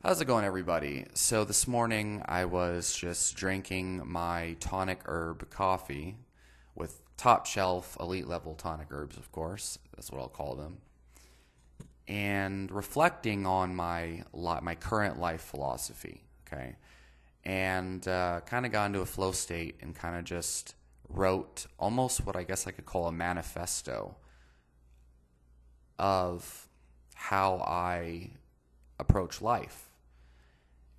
How's it going, everybody? So, this morning I was just drinking my tonic herb coffee with top shelf elite level tonic herbs, of course. That's what I'll call them. And reflecting on my current life philosophy, okay? And kind of got into a flow state and kind of just wrote almost what I guess I could call a manifesto of how I approach life.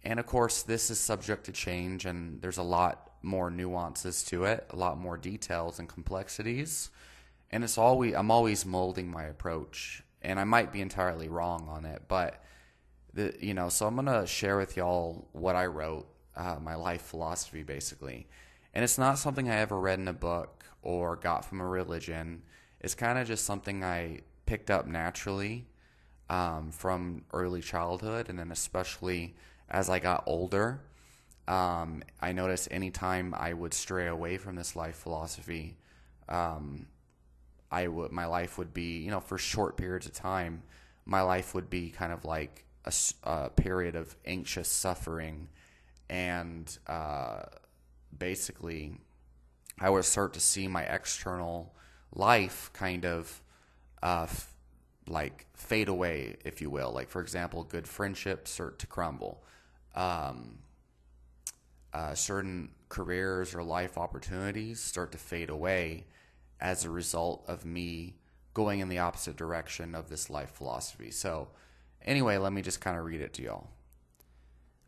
And of course, this is subject to change, and there's a lot more nuances to it, a lot more details and complexities. And I'm always molding my approach, and I might be entirely wrong on it, but so I'm gonna share with y'all what I wrote, my life philosophy, basically. And it's not something I ever read in a book or got from a religion. It's kind of just something I picked up naturally from early childhood, and then especially as I got older. I noticed anytime I would stray away from this life philosophy, um, my life would be, for short periods of time, my life would be kind of like a period of anxious suffering, and basically, I would start to see my external life kind of like fade away, if you will. Like, for example, good friendships start to crumble. Um, Certain careers or life opportunities start to fade away as a result of me going in the opposite direction of this life philosophy. So, anyway, let me just kind of read it to y'all.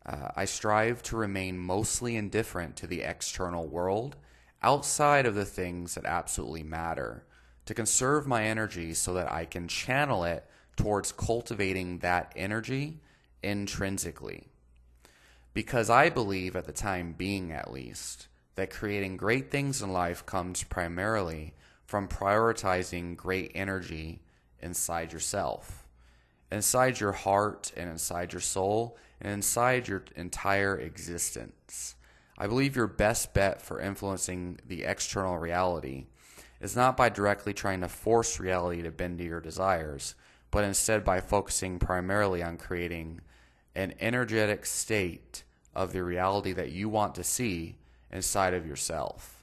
I strive to remain mostly indifferent to the external world outside of the things that absolutely matter, to conserve my energy so that I can channel it towards cultivating that energy intrinsically. Because I believe, at the time being at least, that creating great things in life comes primarily from prioritizing great energy inside yourself, inside your heart, and inside your soul, and inside your entire existence. I believe your best bet for influencing the external reality is not by directly trying to force reality to bend to your desires, but instead by focusing primarily on creating an energetic state of the reality that you want to see inside of yourself.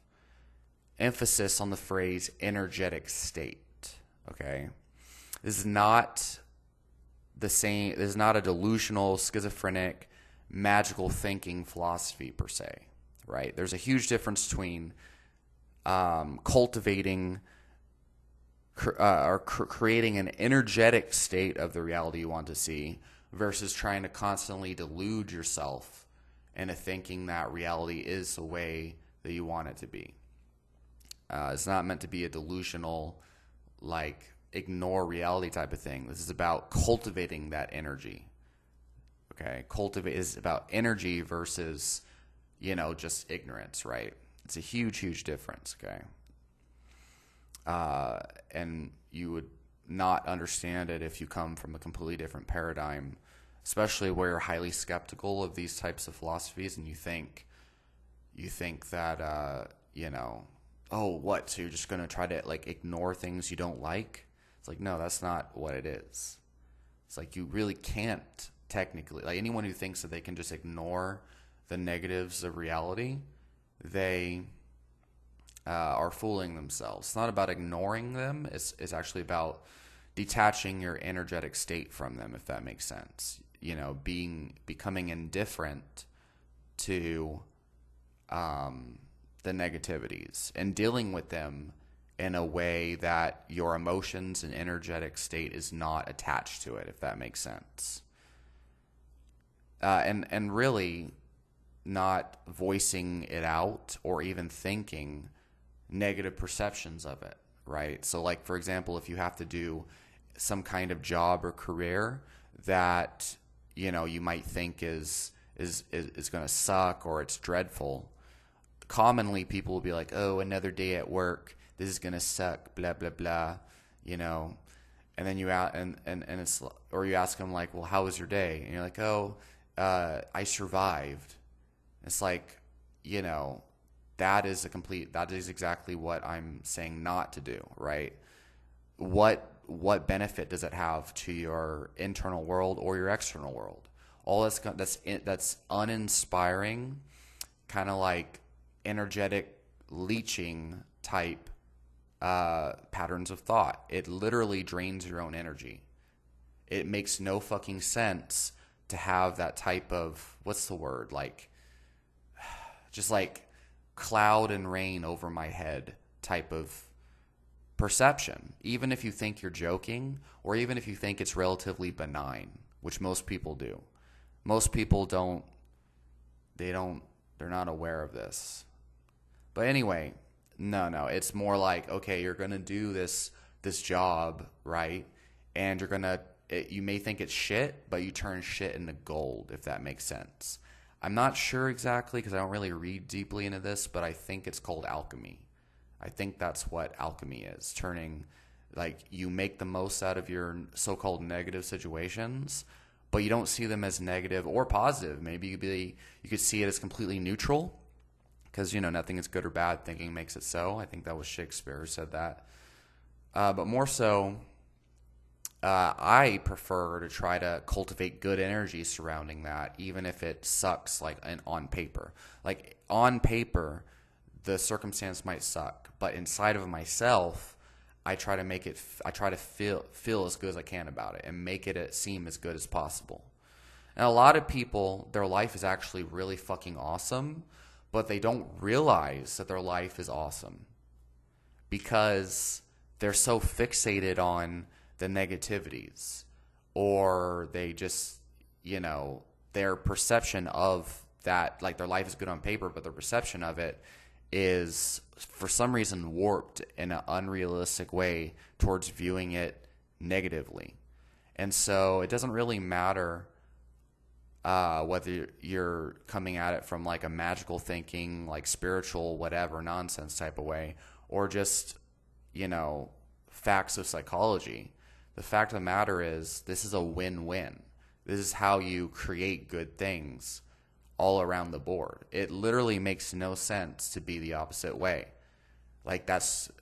Emphasis on the phrase energetic state. Okay? This is not the same, this is not a delusional, schizophrenic, magical thinking philosophy per se. Right? There's a huge difference between cultivating or creating an energetic state of the reality you want to see versus trying to constantly delude yourself into thinking that reality is the way that you want it to be. It's not meant to be a delusional, like, ignore reality type of thing. This is about cultivating that energy. Okay? Cultivate is about energy versus, just ignorance, right? It's a huge, huge difference, okay? And you would not understand it if you come from a completely different paradigm, especially where you're highly skeptical of these types of philosophies, and you think that oh, what? So you're just gonna try to like ignore things you don't like? It's like, no, that's not what it is. It's like you really can't technically. Like, anyone who thinks that they can just ignore the negatives of reality, they are fooling themselves. It's not about ignoring them. It's actually about detaching your energetic state from them, if that makes sense. Becoming indifferent to the negativities and dealing with them in a way that your emotions and energetic state is not attached to it, if that makes sense. And really not voicing it out or even thinking negative perceptions of it, right? So, like, for example, if you have to do some kind of job or career that you might think is going to suck or it's dreadful, commonly people will be like, oh, another day at work, this is going to suck, blah blah blah, and then and it's, or you ask them, like, well, how was your day? And you're like, oh, I survived. It's like, that is exactly what I'm saying not to do, right? What benefit does it have to your internal world or your external world? all that's uninspiring, kind of like energetic leeching type patterns of thought. It literally drains your own energy. It makes no fucking sense to have that type of, what's the word, like just like cloud and rain over my head type of perception. Even if you think you're joking, or even if you think it's relatively benign, which most people do. Most people they're not aware of this. But anyway, no, it's more like, okay, you're going to do this job, right? And you may think it's shit, but you turn shit into gold, if that makes sense. I'm not sure exactly because I don't really read deeply into this, but I think it's called alchemy. I think that's what alchemy is. Turning, like, you make the most out of your so-called negative situations, but you don't see them as negative or positive. Maybe you could see it as completely neutral, because, nothing is good or bad. Thinking makes it so. I think that was Shakespeare who said that. But more so, I prefer to try to cultivate good energy surrounding that, even if it sucks, like on paper. Like on paper, the circumstance might suck, but inside of myself, I try to feel as good as I can about it and make it seem as good as possible. And a lot of people, their life is actually really fucking awesome, but they don't realize that their life is awesome because they're so fixated on the negativities, or they just, their perception of that, like their life is good on paper, but their perception of it is for some reason warped in an unrealistic way towards viewing it negatively. And so it doesn't really matter whether you're coming at it from like a magical thinking, like spiritual, whatever nonsense type of way, or just, facts of psychology. The fact of the matter is, this is a win-win. This is how you create good things all around the board. It literally makes no sense to be the opposite way.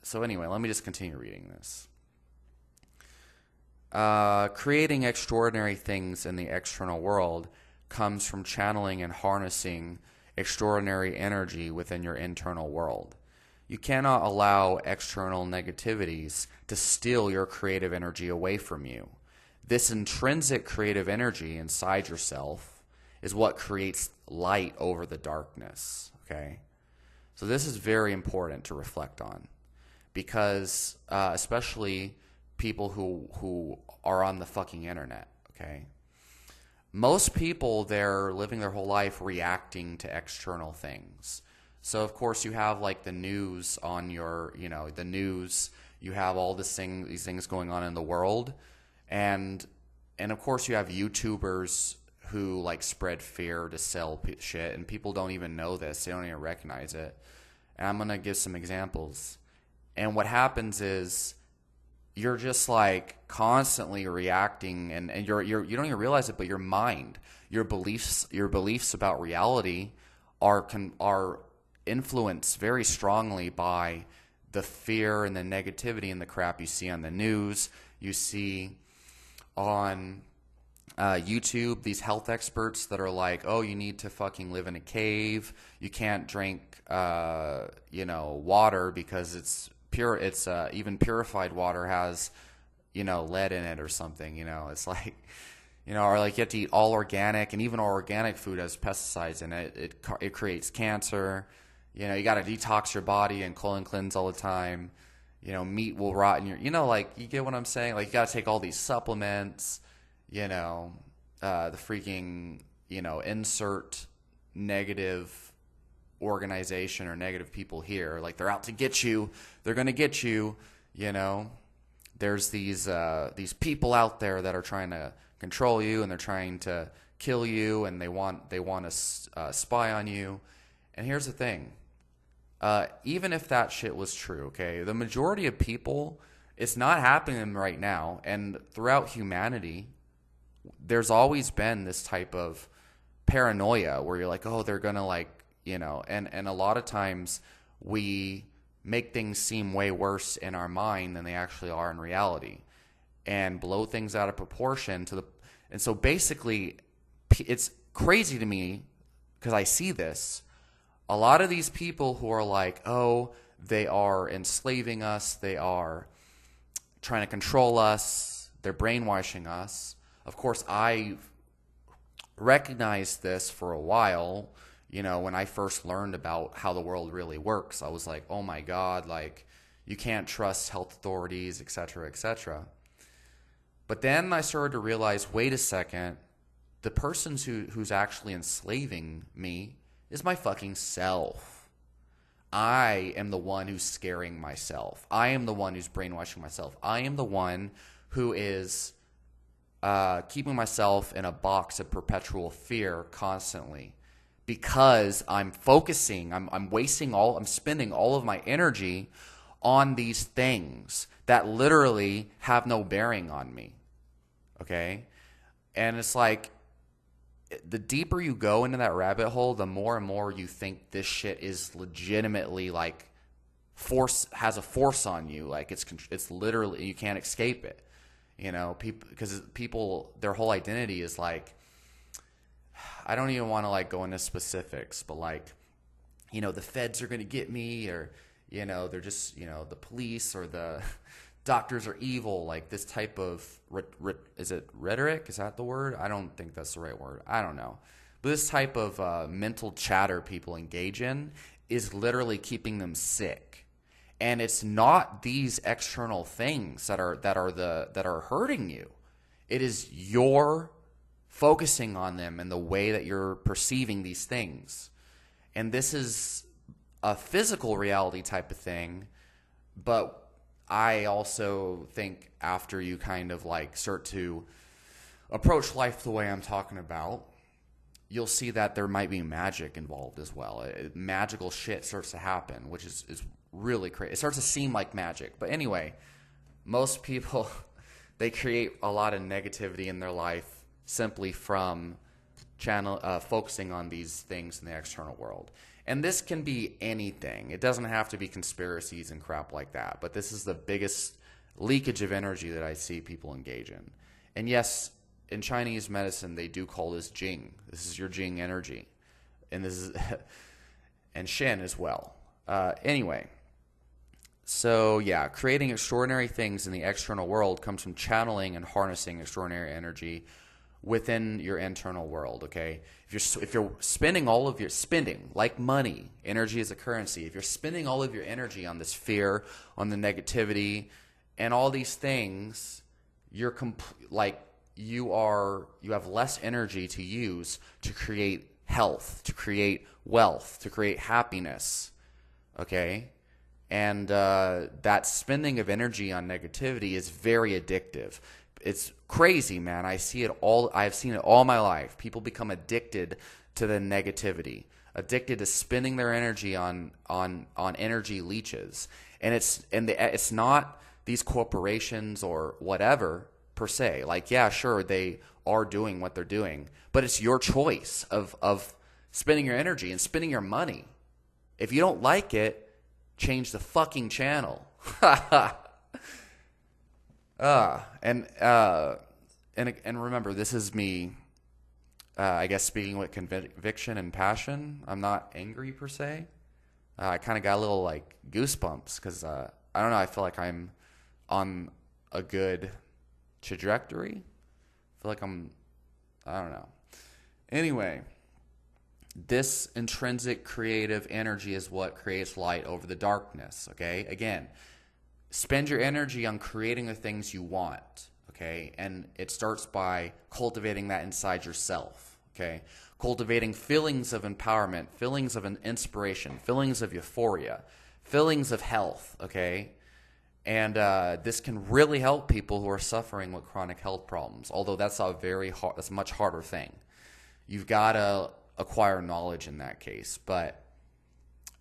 So anyway, let me just continue reading this. Creating extraordinary things in the external world comes from channeling and harnessing extraordinary energy within your internal world. You cannot allow external negativities to steal your creative energy away from you. This intrinsic creative energy inside yourself is what creates light over the darkness, okay? So this is very important to reflect on because especially people who are on the fucking internet, okay? Most people, they're living their whole life reacting to external things. So, of course, you have, like, the news on your, the news. You have all these things going on in the world. And of course, you have YouTubers who, like, spread fear to sell shit. And people don't even know this. They don't even recognize it. And I'm going to give some examples. And what happens is you're just, like, constantly reacting. And you don't even realize it, but your mind, your beliefs about reality are influenced very strongly by the fear and the negativity and the crap you see on the news. You see on YouTube these health experts that are like, oh, you need to fucking live in a cave. You can't drink, water because it's pure. It's even purified water has, lead in it or something. It's like, or like you have to eat all organic, and even all organic food has pesticides in it. It creates cancer. You got to detox your body and colon cleanse all the time. Meat will rot in your, like, you get what I'm saying? Like, you got to take all these supplements, the freaking, insert negative organization or negative people here. Like, they're out to get you. They're going to get you, There's these people out there that are trying to control you, and they're trying to kill you, and they want to spy on you. And here's the thing. Even if that shit was true, okay, the majority of people, it's not happening right now. And throughout humanity, there's always been this type of paranoia where you're like, oh, they're going to and a lot of times we make things seem way worse in our mind than they actually are in reality and blow things out of proportion and so basically it's crazy to me because I see this. A lot of these people who are like, oh, they are enslaving us, they are trying to control us, they're brainwashing us. Of course, I recognized this for a while. When I first learned about how the world really works, I was like, oh my God, like, you can't trust health authorities, etc., etc. But then I started to realize, wait a second, the person who's actually enslaving me is my fucking self. I am the one who's scaring myself. I am the one who's brainwashing myself. I am the one who is keeping myself in a box of perpetual fear constantly, because I'm focusing, I'm spending all of my energy on these things that literally have no bearing on me. Okay? And it's like, the deeper you go into that rabbit hole, the more and more you think this shit is legitimately like has a force on you. Like it's literally, you can't escape it. Because people, their whole identity is like, I don't even want to like go into specifics, but like, the feds are going to get me, or, they're just, the police or the doctors are evil. Like this type of, is it rhetoric? Is that the word? I don't think that's the right word. I don't know. But this type of mental chatter people engage in is literally keeping them sick. And it's not these external things that are hurting you. It is your focusing on them and the way that you're perceiving these things. And this is a physical reality type of thing, but I also think after you kind of like start to approach life the way I'm talking about, you'll see that there might be magic involved as well. Magical shit starts to happen, which is really crazy. It starts to seem like magic. But anyway, most people, they create a lot of negativity in their life simply from focusing on these things in the external world. And this can be anything. It doesn't have to be conspiracies and crap like that. But this is the biggest leakage of energy that I see people engage in. And yes, in Chinese medicine, they do call this Jing. This is your Jing energy. And this is and Shen as well. Anyway, so yeah, creating extraordinary things in the external world comes from channeling and harnessing extraordinary energy within your internal world. Okay, if you're spending like money, energy is a currency. If you're spending all of your energy on this fear, on the negativity, and all these things, you have less energy to use to create health, to create wealth, to create happiness. Okay, and that spending of energy on negativity is very addictive. It's crazy, man. I've seen it all my life. People become addicted to the negativity, addicted to spending their energy on energy leeches. And it's not these corporations or whatever per se. Like, yeah, sure, they are doing what they're doing, but it's your choice of spending your energy and spending your money. If you don't like it, change the fucking channel. And remember, this is me, I guess, speaking with conviction and passion. I'm not angry per se. I kind of got a little like goosebumps because I don't know. I feel like I'm on a good trajectory. I feel like I don't know. Anyway, this intrinsic creative energy is what creates light over the darkness. Okay, again. Spend your energy on creating the things you want, okay? And it starts by cultivating that inside yourself, okay? Cultivating feelings of empowerment, feelings of an inspiration, feelings of euphoria, feelings of health, okay? And this can really help people who are suffering with chronic health problems, although that's a much harder thing. You've got to acquire knowledge in that case. But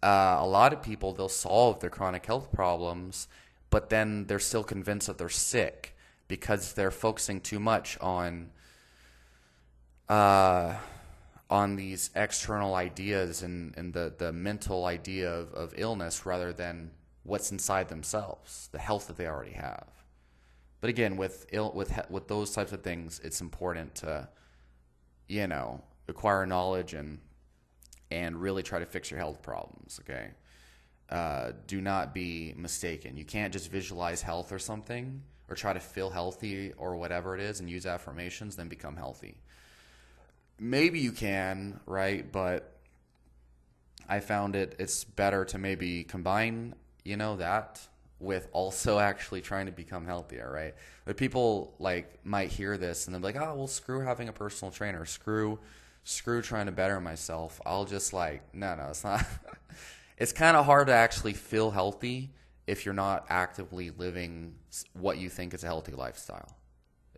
a lot of people, they'll solve their chronic health problems, but then they're still convinced that they're sick because they're focusing too much on these external ideas and the mental idea of illness rather than what's inside themselves, the health that they already have. But again, with those types of things, it's important to acquire knowledge and really try to fix your health problems, okay? Do not be mistaken. You can't just visualize health or something or try to feel healthy or whatever it is and use affirmations, then become healthy. Maybe you can, right? But I found it's better to maybe combine, that with also actually trying to become healthier, right? But people might hear this and they're like, oh, well, screw having a personal trainer, screw trying to better myself. I'll just no, it's not. It's kind of hard to actually feel healthy if you're not actively living what you think is a healthy lifestyle.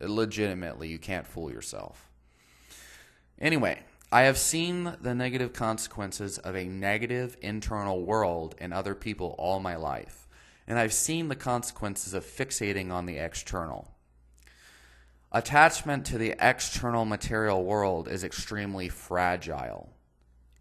Legitimately, you can't fool yourself. Anyway, I have seen the negative consequences of a negative internal world in other people all my life, and I've seen the consequences of fixating on the external. Attachment to the external material world is extremely fragile,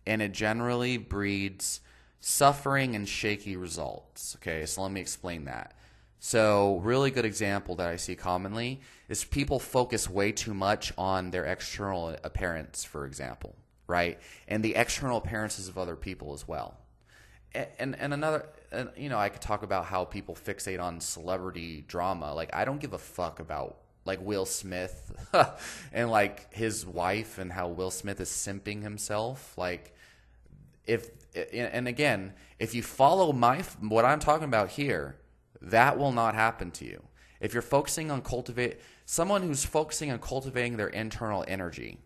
and it generally breeds suffering and shaky results. Okay, so let me explain that. So, really good example that I see commonly is people focus way too much on their external appearance, for example, right? And the external appearances of other people as well. And another, I could talk about how people fixate on celebrity drama. I don't give a fuck about Will Smith and his wife and how Will Smith is simping himself. If you follow what I'm talking about here, that will not happen to you. If you're focusing on someone who's focusing on cultivating their internal energy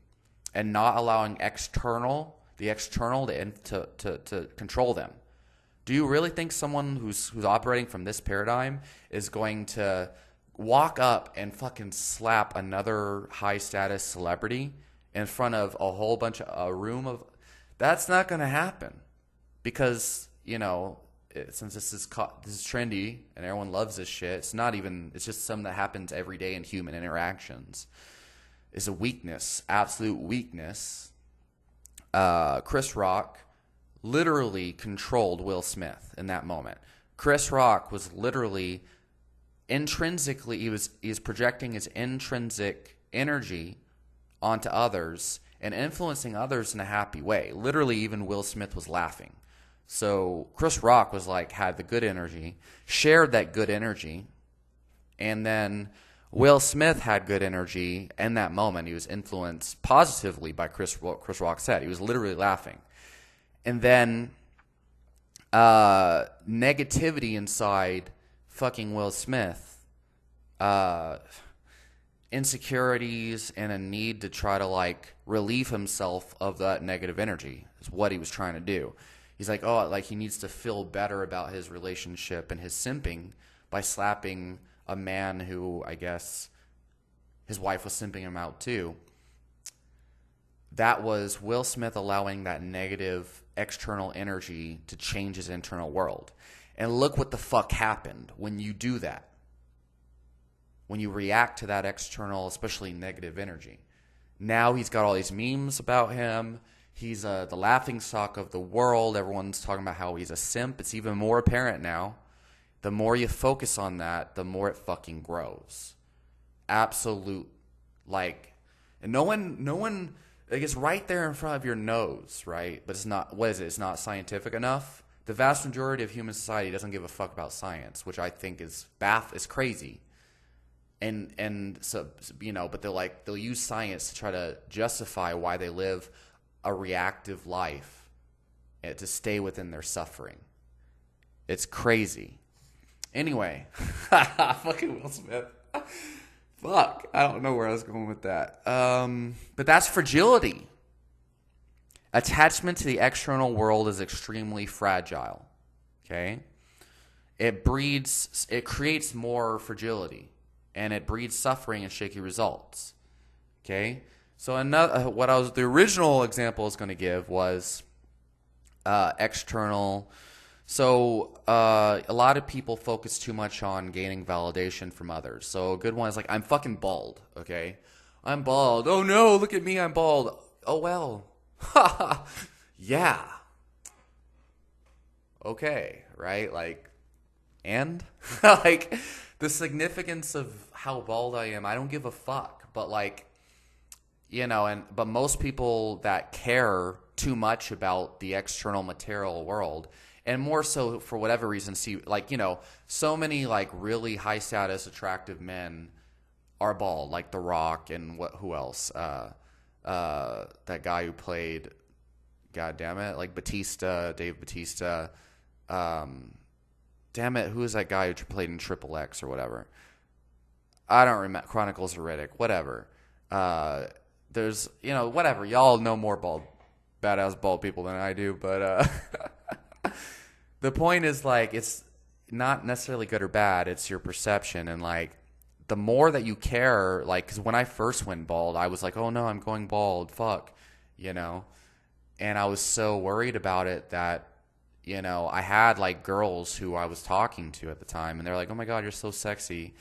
and not allowing the external to control them. Do you really think someone who's operating from this paradigm is going to walk up and fucking slap another high status celebrity in front of a room of? That's not going to happen because, since this is trendy and everyone loves this shit, it's just something that happens every day in human interactions. It's a weakness, absolute weakness. Chris Rock literally controlled Will Smith in that moment. Chris Rock was literally intrinsically, he was projecting his intrinsic energy onto others and influencing others in a happy way. Literally, even Will Smith was laughing. So Chris Rock had the good energy, shared that good energy, and then Will Smith had good energy in that moment. He was influenced positively by what Chris Rock said. He was literally laughing. And then negativity inside fucking Will Smith, insecurities and a need to try to relieve himself of that negative energy is what he was trying to do. He's he needs to feel better about his relationship and his simping by slapping a man who, I guess, his wife was simping him out too. That was Will Smith allowing that negative external energy to change his internal world. And look what the fuck happened when you do that. When you react to that external, especially negative energy. Now he's got all these memes about him. He's the laughing stock of the world. Everyone's talking about how he's a simp. It's even more apparent now. The more you focus on that, the more it fucking grows. Absolute, and no one, it's right there in front of your nose, right? But it's not, what is it? It's not scientific enough. The vast majority of human society doesn't give a fuck about science, which I think is crazy. And so, but they'll use science to try to justify why they live a reactive life to stay within their suffering. It's crazy. Anyway, fucking Will Smith. Fuck, I don't know where I was going with that. But that's fragility. Attachment to the external world is extremely fragile. Okay? It creates more fragility. And it breeds suffering and shaky results. Okay? So the original example I was going to give was external. So a lot of people focus too much on gaining validation from others. So a good one is I'm fucking bald, okay? I'm bald. Oh no, look at me, I'm bald. Oh well. Yeah. Okay, right? And? The significance of how bald I am, I don't give a fuck. But but most people that care too much about the external material world, and more so for whatever reason, see, like, so many like really high status attractive men are bald, like The Rock and who else, that guy who played, god damn it, like Dave Batista, damn it, who is that guy who played in Triple X or whatever? I don't remember. Chronicles of Riddick, whatever. There's, whatever. Y'all know more badass bald people than I do, but the point is, like, it's not necessarily good or bad. It's your perception, and like, the more that you care, like, because when I first went bald, I was like, oh no, I'm going bald, fuck, and I was so worried about it that, I had like girls who I was talking to at the time, and they're like, oh my god, you're so sexy.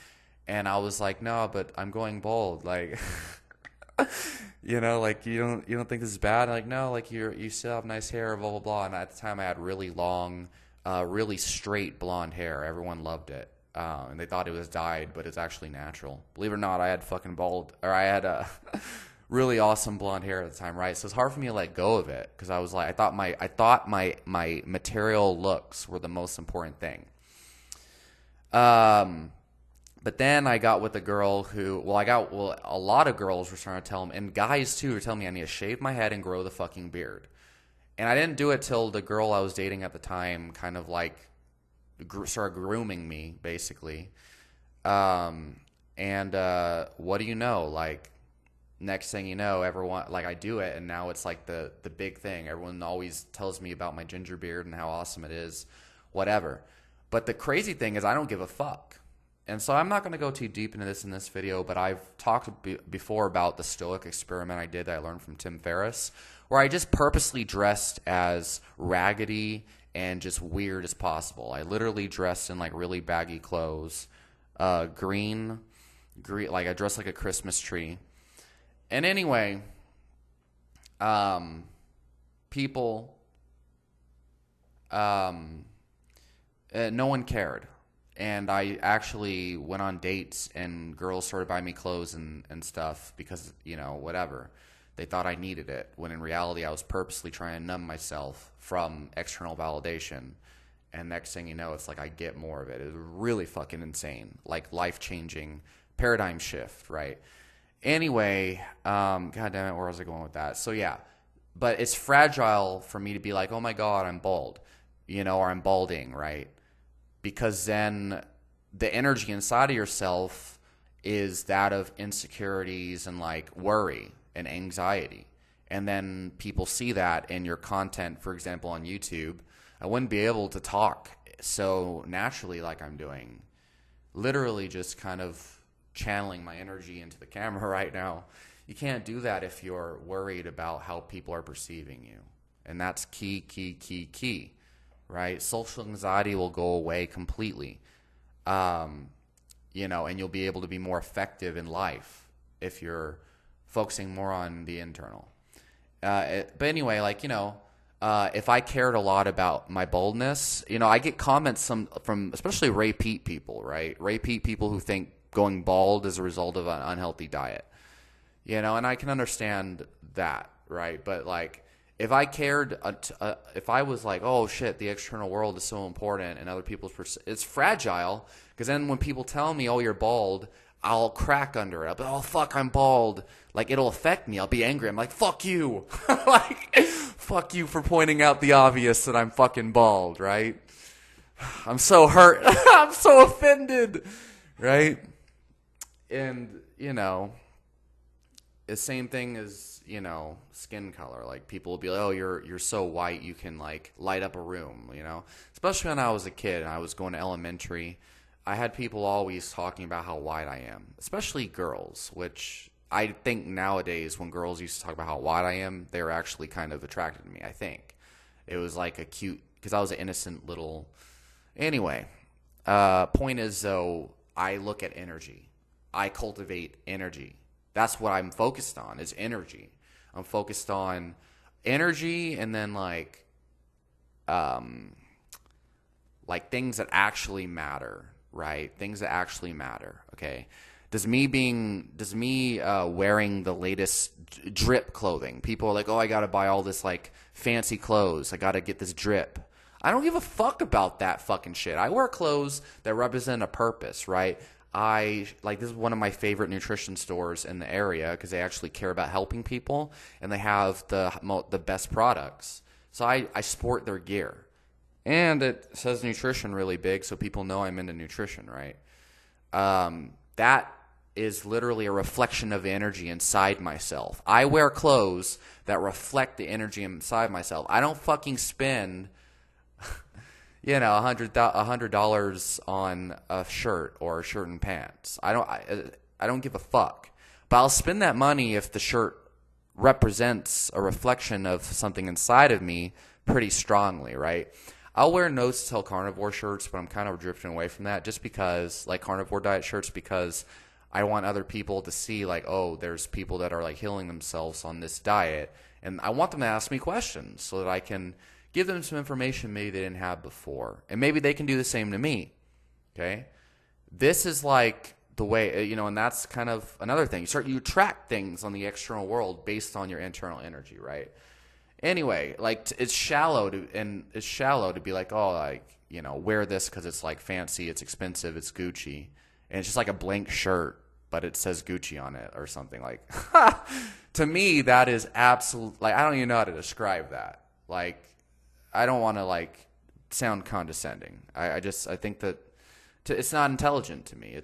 And I was like, no, but I'm going bald. Like, like, you don't think this is bad? Like, no, like, you still have nice hair, blah blah blah. And at the time, I had really long, really straight blonde hair. Everyone loved it, and they thought it was dyed, but it's actually natural. Believe it or not, I had I had really awesome blonde hair at the time, right? So it's hard for me to let go of it because I was like, I thought my material looks were the most important thing. But then I got with a girl who, a lot of girls were trying to tell me, and guys too, were telling me I need to shave my head and grow the fucking beard. And I didn't do it till the girl I was dating at the time kind of like started grooming me, basically. And what do you know? Like, next thing you know, everyone, like, I do it, and now it's like the big thing. Everyone always tells me about my ginger beard and how awesome it is, whatever. But the crazy thing is I don't give a fuck. And so I'm not going to go too deep into this in this video, but I've talked before about the Stoic experiment I did that I learned from Tim Ferriss, where I just purposely dressed as raggedy and just weird as possible. I literally dressed in like really baggy clothes, green, like I dressed like a Christmas tree. And anyway, people, no one cared. And I actually went on dates, and girls started buying me clothes and stuff because, whatever. They thought I needed it, when in reality I was purposely trying to numb myself from external validation. And next thing you know, it's like I get more of it. It was really fucking insane. Like, life-changing paradigm shift, right? Anyway, god damn it, where was I going with that? So yeah, but it's fragile for me to be like, oh my god, I'm bald, or I'm balding, right? Because then the energy inside of yourself is that of insecurities and like worry and anxiety. And then people see that in your content, for example, on YouTube. I wouldn't be able to talk so naturally like I'm doing. Literally just kind of channeling my energy into the camera right now. You can't do that if you're worried about how people are perceiving you. And that's key. Right? Social anxiety will go away completely. And you'll be able to be more effective in life if you're focusing more on the internal. But anyway, like, if I cared a lot about my boldness, I get comments from especially repeat people, right? Repeat people who think going bald is a result of an unhealthy diet. And I can understand that, right? But like, if I cared, if I was like, oh shit, the external world is so important, and other people's it's fragile, because then when people tell me, oh, you're bald, I'll crack under it. I'll be, oh fuck, I'm bald. Like, it'll affect me. I'll be angry. I'm like, fuck you, like, fuck you for pointing out the obvious that I'm fucking bald, right? I'm so hurt. I'm so offended, right? And the same thing as, skin color. Like, people will be like, oh, you're so white, you can like light up a room, especially when I was a kid and I was going to elementary. I had people always talking about how white I am, especially girls, which I think nowadays when girls used to talk about how white I am, they were actually kind of attracted to me. I think it was like a cute, because I was an innocent little, anyway, point is, though, I look at energy. I cultivate energy. That's what I'm focused on, is energy. I'm focused on energy, and then like things that actually matter, right? Things that actually matter, okay? Does me wearing the latest drip clothing? People are like, oh, I gotta buy all this like fancy clothes. I gotta get this drip. I don't give a fuck about that fucking shit. I wear clothes that represent a purpose, right? This is one of my favorite nutrition stores in the area because they actually care about helping people and they have the best products. So I sport their gear. And it says nutrition really big, so people know I'm into nutrition, right? That is literally a reflection of the energy inside myself. I wear clothes that reflect the energy inside myself. I don't fucking spend, $100 on a shirt or a shirt and pants. I don't give a fuck. But I'll spend that money if the shirt represents a reflection of something inside of me pretty strongly, right? I'll wear Nose to Tail carnivore shirts, but I'm kind of drifting away from that just because, like carnivore diet shirts, because I want other people to see, like, oh, there's people that are, like, healing themselves on this diet. And I want them to ask me questions so that I can give them some information maybe they didn't have before. And maybe they can do the same to me, okay? This is, like, the way, and that's kind of another thing. You attract things on the external world based on your internal energy, right? Anyway, like, it's shallow to be like, oh, like, wear this because it's, like, fancy, it's expensive, it's Gucci. And it's just like a blank shirt, but it says Gucci on it or something. Like, to me, that is absolute. Like, I don't even know how to describe that. Like, I don't want to, like, sound condescending. I think that it's not intelligent to me.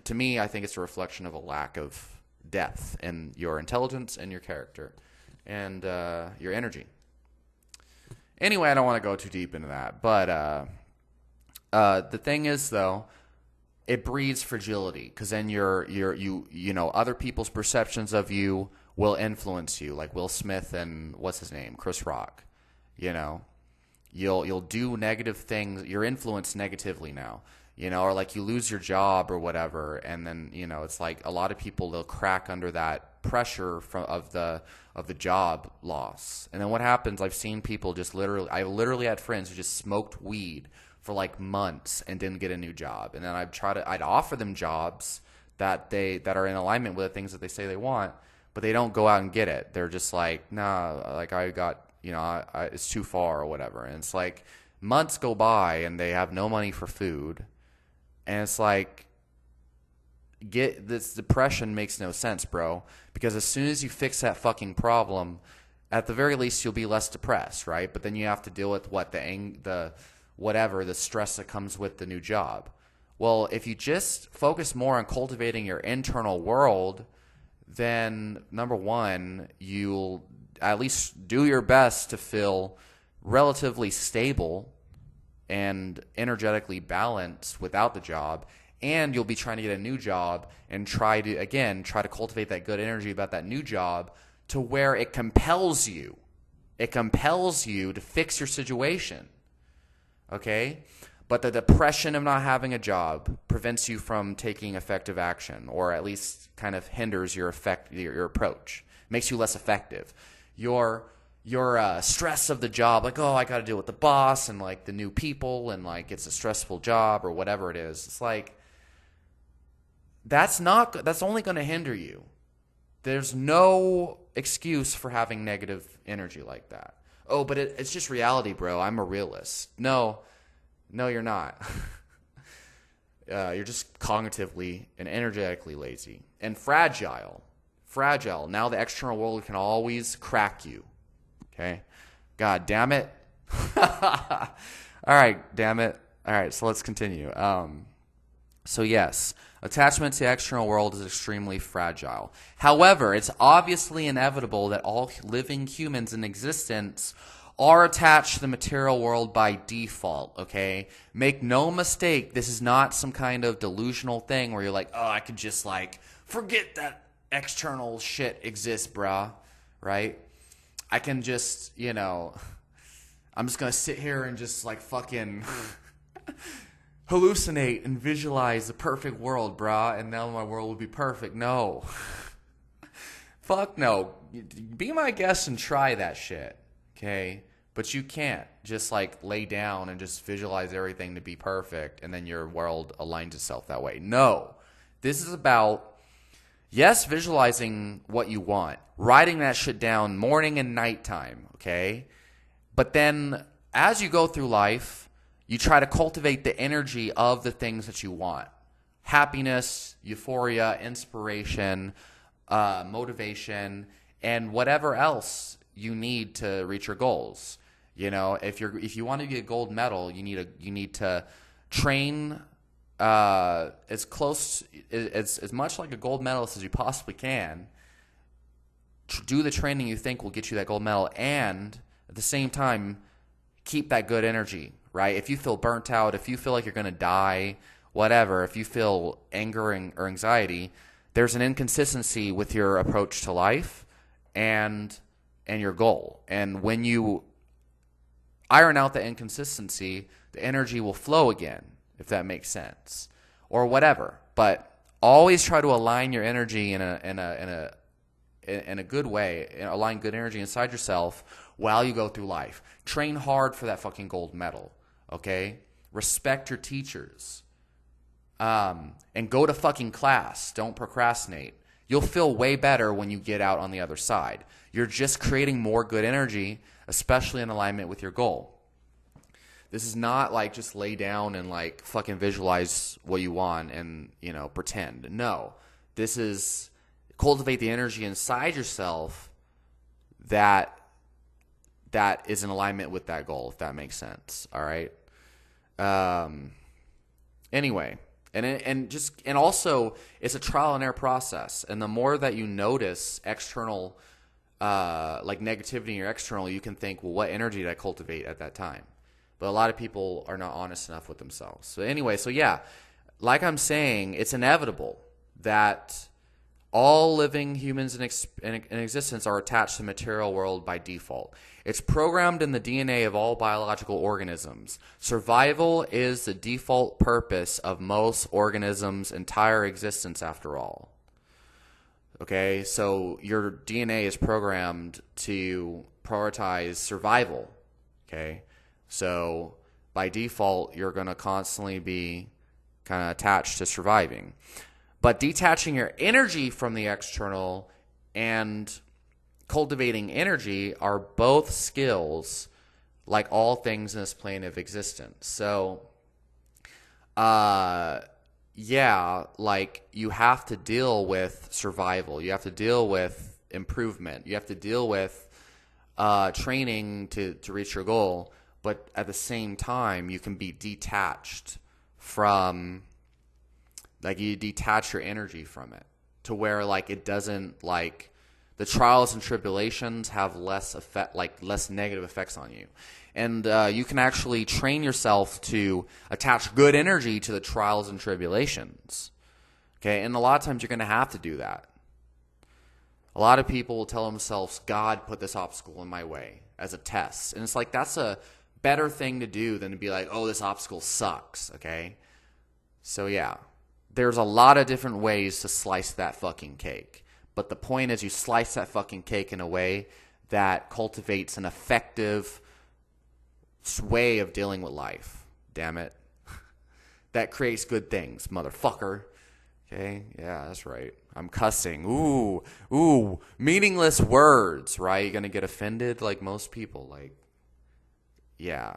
To me, I think it's a reflection of a lack of depth in your intelligence and your character and your energy. Anyway, I don't want to go too deep into that. But the thing is, though, it breeds fragility because then other people's perceptions of you will influence you, like Will Smith and what's his name, Chris Rock. You'll do negative things. You're influenced negatively now, or like you lose your job or whatever, and then it's like a lot of people, they'll crack under that pressure of the job loss. And then what happens? I've seen people I literally had friends who just smoked weed for like months and didn't get a new job. And then I'd offer them jobs that are in alignment with the things that they say they want, but they don't go out and get it. They're just like, nah, like I got, it's too far or whatever. And it's like months go by and they have no money for food. And it's like, this depression makes no sense, bro. Because as soon as you fix that fucking problem, at the very least, you'll be less depressed, right? But then you have to deal with the stress that comes with the new job. Well, if you just focus more on cultivating your internal world, then number one, you'll at least do your best to feel relatively stable and energetically balanced without the job. And you'll be trying to get a new job and try to cultivate that good energy about that new job to where it compels you. It compels you to fix your situation. Okay? But the depression of not having a job prevents you from taking effective action, or at least kind of hinders your approach. Makes you less effective. Your stress of the job, like, oh, I got to deal with the boss and like the new people and like it's a stressful job or whatever it is. It's like that's only going to hinder you. There's no excuse for having negative energy like that. Oh, but it's just reality, bro. I'm a realist. No, you're not. You're just cognitively and energetically lazy and fragile. Now the external world can always crack you. Okay? God damn it. All right, damn it. All right, so let's continue. So yes, attachment to the external world is extremely fragile. However, it's obviously inevitable that all living humans in existence are attached to the material world by default, okay? Make no mistake, this is not some kind of delusional thing where you're like, oh, I could just like forget that external shit exists, brah, right? I can just, I'm just going to sit here and just like fucking hallucinate and visualize the perfect world, brah, and now my world will be perfect. No. Fuck no. Be my guest and try that shit, okay? But you can't just like lay down and just visualize everything to be perfect and then your world aligns itself that way. No. This is about Yes, visualizing what you want, writing that shit down morning and nighttime, okay? But then as you go through life, you try to cultivate the energy of the things that you want. Happiness, euphoria, inspiration, motivation, and whatever else you need to reach your goals. You know, if you want to get a gold medal, you need to train as much like a gold medalist as you possibly can. Do the training you think will get you that gold medal, and at the same time, keep that good energy, right? If you feel burnt out, if you feel like you're going to die, whatever, if you feel anger or anxiety, there's an inconsistency with your approach to life and your goal. And when you iron out the inconsistency, the energy will flow again, if that makes sense, or whatever. But always try to align your energy in a good way, align good energy inside yourself while you go through life. Train hard for that fucking gold medal, okay? Respect your teachers. And go to fucking class. Don't procrastinate. You'll feel way better when you get out on the other side. You're just creating more good energy, especially in alignment with your goal. This is not like just lay down and like fucking visualize what you want and, you know, pretend. No. This is cultivate the energy inside yourself that is in alignment with that goal, if that makes sense. All right. Anyway, and also it's a trial and error process. And the more that you notice external, like negativity in your external, you can think, well, what energy did I cultivate at that time? But a lot of people are not honest enough with themselves. So anyway, so yeah, like I'm saying, it's inevitable that all living humans in existence are attached to the material world by default. It's programmed in the DNA of all biological organisms. Survival is the default purpose of most organisms' entire existence, after all. Okay, so your DNA is programmed to prioritize survival. Okay, so by default, you're going to constantly be kind of attached to surviving. But detaching your energy from the external and cultivating energy are both skills, like all things in this plane of existence. So, yeah, like you have to deal with survival. You have to deal with improvement. You have to deal with training to reach your goal. But at the same time, you can be detached from... Like you detach your energy from it to where like it doesn't, like the trials and tribulations have less effect, like less negative effects on you. And you can actually train yourself to attach good energy to the trials and tribulations. Okay, and a lot of times you're going to have to do that. A lot of people will tell themselves, God put this obstacle in my way as a test. And it's like that's a better thing to do than to be like, oh, this obstacle sucks, okay? So yeah. There's a lot of different ways to slice that fucking cake. But the point is you slice that fucking cake in a way that cultivates an effective way of dealing with life. Damn it. That creates good things, motherfucker. Okay? Yeah, that's right. I'm cussing. Ooh. Meaningless words, right? You're going to get offended like most people. Like, yeah.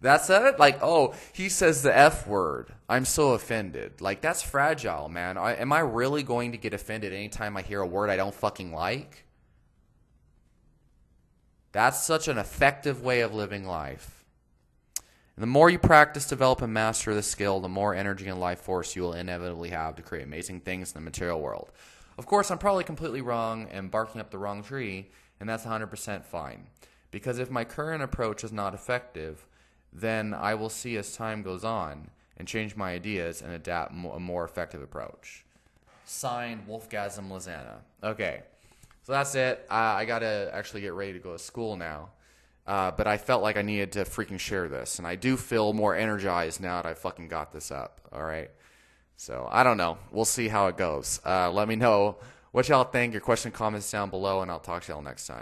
That's it? Like, oh, he says the F word. I'm so offended. Like, that's fragile, man. Am I really going to get offended anytime I hear a word I don't fucking like? That's such an effective way of living life. And the more you practice, develop, and master the skill, the more energy and life force you will inevitably have to create amazing things in the material world. Of course, I'm probably completely wrong and barking up the wrong tree, and that's 100% fine. Because if my current approach is not effective, then I will see as time goes on and change my ideas and adapt a more effective approach. Signed, Wolfgasm Lizana. Okay, so that's it. I got to actually get ready to go to school now. But I felt like I needed to freaking share this. And I do feel more energized now that I fucking got this up. All right? So, I don't know. We'll see how it goes. Let me know what y'all think. Your question, comments down below, and I'll talk to y'all next time.